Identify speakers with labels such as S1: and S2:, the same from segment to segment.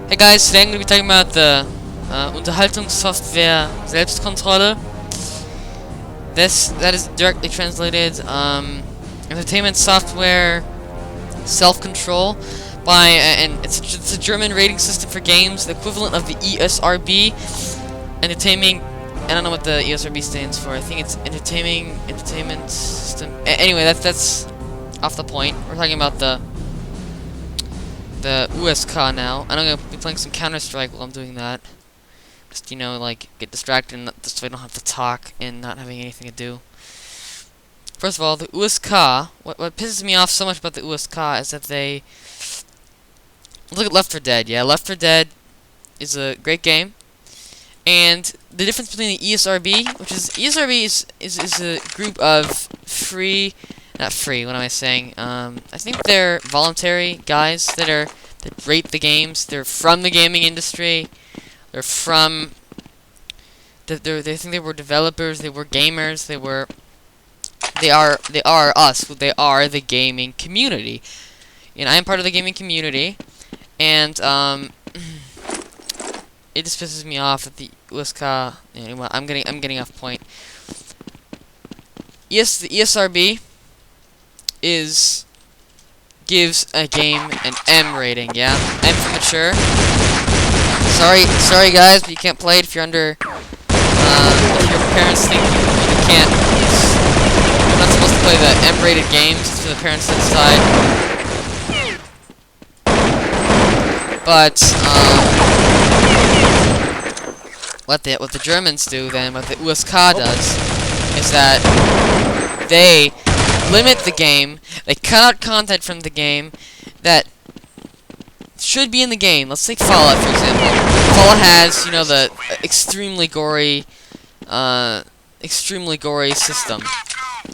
S1: Hey guys, today I'm going to be talking about the Unterhaltungssoftware Selbstkontrolle. That is directly translated entertainment software self-control by and it's a German rating system for games, the equivalent of the ESRB. Entertainment. I don't know what the ESRB stands for. I think it's entertainment system. Anyway, that's off the point. We're talking about the USK now, and I'm gonna be playing some Counter-Strike while I'm doing that. Just, you know, like, get distracted and just so I don't have to talk and not having anything to do. First of all, the USK, what pisses me off so much about the USK is that they... Look at Left 4 Dead, yeah? Left 4 Dead is a great game. And the difference between the ESRB, which is... ESRB is a group of free... Not free, what am I saying? I think they're voluntary guys that rate the games. They're from the gaming industry. They're from... They think they were developers, they were gamers, they are us. They are the gaming community. And I am part of the gaming community. And, it just pisses me off that the USK... Anyway, I'm getting off point. Yes, the ESRB gives a game an M rating, yeah? M for mature. Sorry guys, but you can't play it if you're under, if your parents think you can't. You're not supposed to play the M-rated games, it's for the parents to decide. But, what the Germans do then, what the USK does, is that they limit the game, they cut out content from the game that should be in the game. Let's take Fallout, for example. Fallout has, you know, the extremely gory system.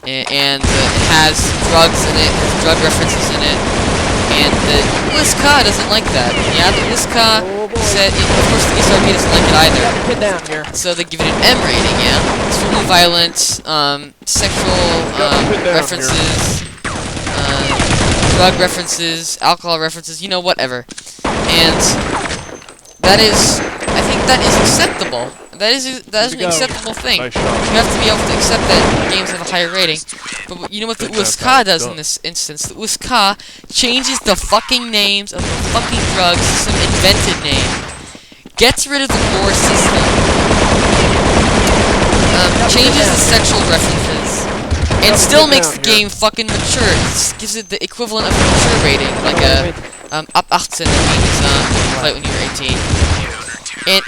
S1: And it has drugs in it, has drug references in it. And the USK doesn't like that. Yeah, the USK said, of course the ESRB doesn't like it either. So they give it an M rating, yeah? Extremely violent, sexual references, drug references, alcohol references, you know, whatever. And that is, I think that is acceptable. That is an acceptable thing. You have to be able to accept that games have a higher rating. But you know what the USK does in this instance? The USK changes the fucking names of the fucking drugs to some invented name. Gets rid of the gore system. Changes the sexual references. And still makes the game fucking mature. It gives it the equivalent of a mature rating. Like a, ab 18, that means, play it when you were 18. And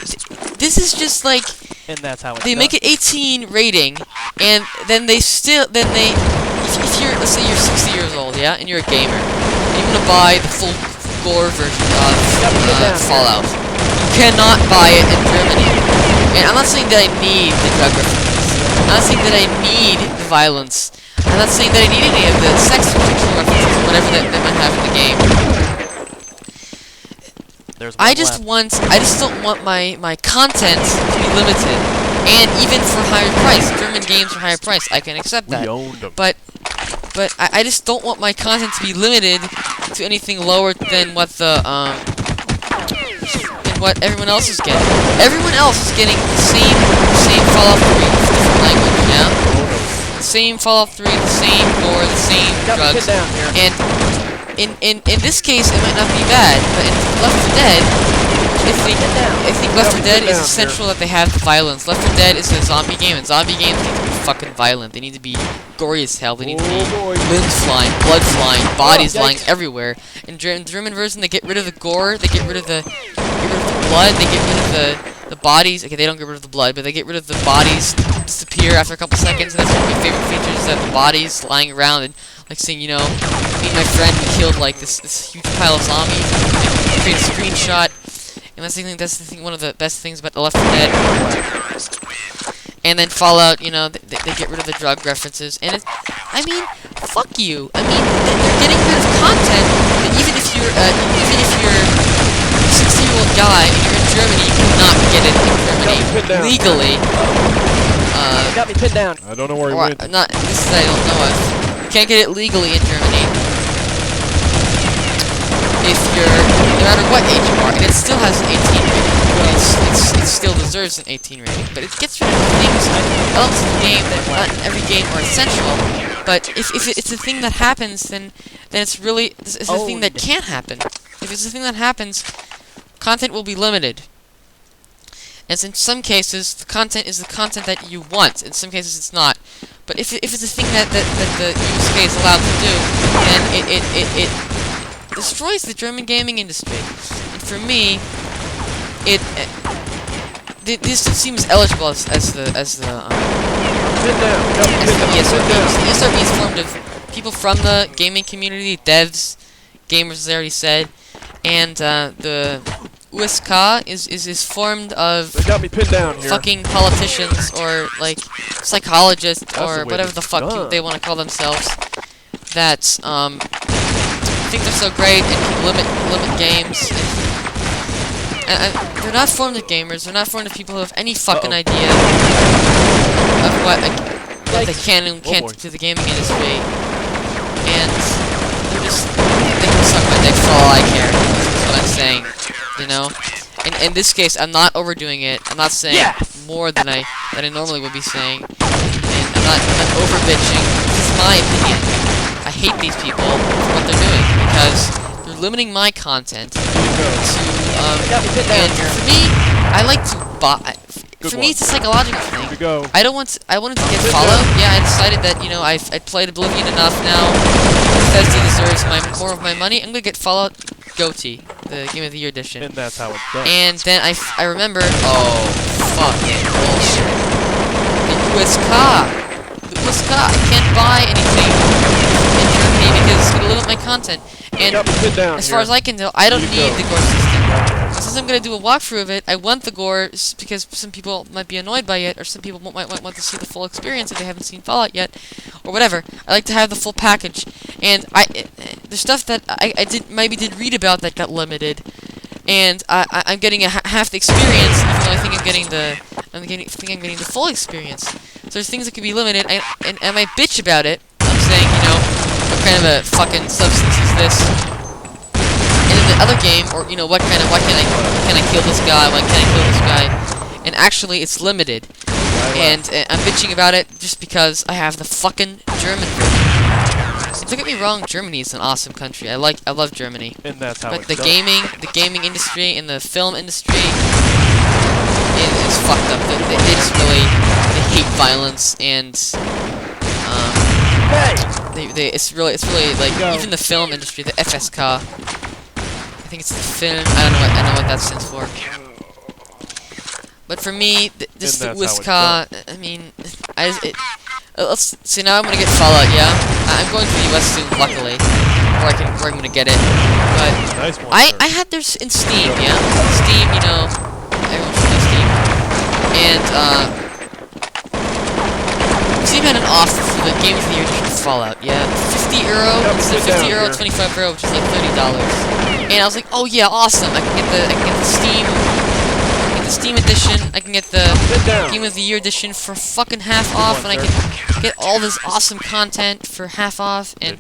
S1: this is just like,
S2: and that's how
S1: they make it 18 rating, and then if you're, let's say you're 60 years old, yeah, and you're a gamer, and you want to buy the full gore version of Fallout, you cannot buy it in Germany. And I'm not saying that I need the drug references, I'm not saying that I need the violence, I'm not saying that I need any of the sexual references, or whatever that might have in the game. I just don't want my content to be limited, and even for higher price. German games for higher price, I can accept that. But I just don't want my content to be limited to anything lower than what what everyone else is getting. Everyone else is getting the same Fallout 3 with different language, yeah? The same Fallout 3, the same gore, the same drugs, and in this case, it might not be bad, but in Left 4 Dead, I think Left 4 Dead is essential that they have violence. Left 4 Dead is a zombie game, and zombie games need to be fucking violent. They need to be gory as hell. They need to be limbs flying, blood flying, bodies lying everywhere. In the German version, they get rid of the gore, they get rid of the blood, they get rid of the bodies. Okay, they don't get rid of the blood, but they get rid of the bodies disappear after a couple seconds, and that's one of my favorite features, is that the bodies lying around and, like, saying, you know, me and my friend, we killed, like, this huge pile of zombies, and create a screenshot, and that's one of the best things about the Left 4 Dead. And then Fallout, you know, they get rid of the drug references, and I mean, fuck you. I mean, they're getting rid of content that even if you're a 60-year-old guy and you're in Germany, you cannot get it in Germany legally.
S2: Got me pinned down.
S3: I don't know where he went.
S1: Not this is I don't know of. You can't get it legally in Germany. if you're, no matter what age you are, and it still has an 18 rating. It still deserves an 18 rating, but it gets rid of things, elements of the game that not in every game are essential. But if it's a thing that happens, then it's really it's a thing that can't happen. If it's a thing that happens, content will be limited. And in some cases, the content is the content that you want. In some cases, it's not. But if it's a thing that the USK is allowed to do, then it destroys the German gaming industry. And for me, this seems eligible as the ESRB. The ESRB is formed of people from the gaming community, devs, gamers, as I already said, and the USK is formed of fucking politicians or like psychologists or whatever the fuck they want to call themselves that think they're so great and can limit games. And they're not formed of gamers. They're not formed of people who have any fucking idea of what they can and can't do to the gaming industry. And they can suck my dick for all I care. That's what I'm saying. You know? In this case, I'm not overdoing it. I'm not saying more than I normally would be saying. And I'm not over bitching. This is my opinion. I hate these people for what they're doing because they're limiting my content to and for me, I like to buy. For me, it's a psychological thing. I wanted to get followed. Yeah, I decided that I played Oblivion enough now. Bethesda deserves more of my money. I'm gonna get Fallout GOTY, the Game of the Year edition.
S2: And that's how it's done.
S1: And then I remembered. Oh fuck bullshit. The USK. I can't buy anything in Germany because it's gonna limit my content. And as far as I can tell, I don't need the gore system. Since I'm gonna do a walkthrough of it, I want the gore because some people might be annoyed by it, or some people might want to see the full experience if they haven't seen Fallout yet, or whatever. I like to have the full package, and there's stuff that I maybe did read about that got limited, and I'm getting half the experience, even though I think I'm getting the full experience. So there's things that could be limited, and I might bitch about it. I'm saying, what kind of a fucking substance is this? And in the other game, or why can I kill this guy? Why can't I kill this guy? And actually, it's limited. And I'm bitching about it just because I have the fucking German version. Don't get me wrong, Germany is an awesome country. I love Germany.
S2: And that's how
S1: but the gaming industry and the film industry is fucked up. They just really hate violence and it's really like even the film industry, the FSK. I think it's the film. I know what that stands for. But for me, this the USK. I mean, let's see. Now I'm gonna get Fallout. Yeah, I'm going to the US soon, luckily, where I'm gonna get it. But I had theirs in Steam. Yeah, Steam. Everyone should know Steam. And Steam had an offer for the Game of the Year edition of Fallout. Yeah, €50 instead of €50, €25, which is like $30. And I was like, oh yeah, awesome! I can get the Steam edition. I can get the Game of the Year edition for fucking half off, and I can get all this awesome content for half off. And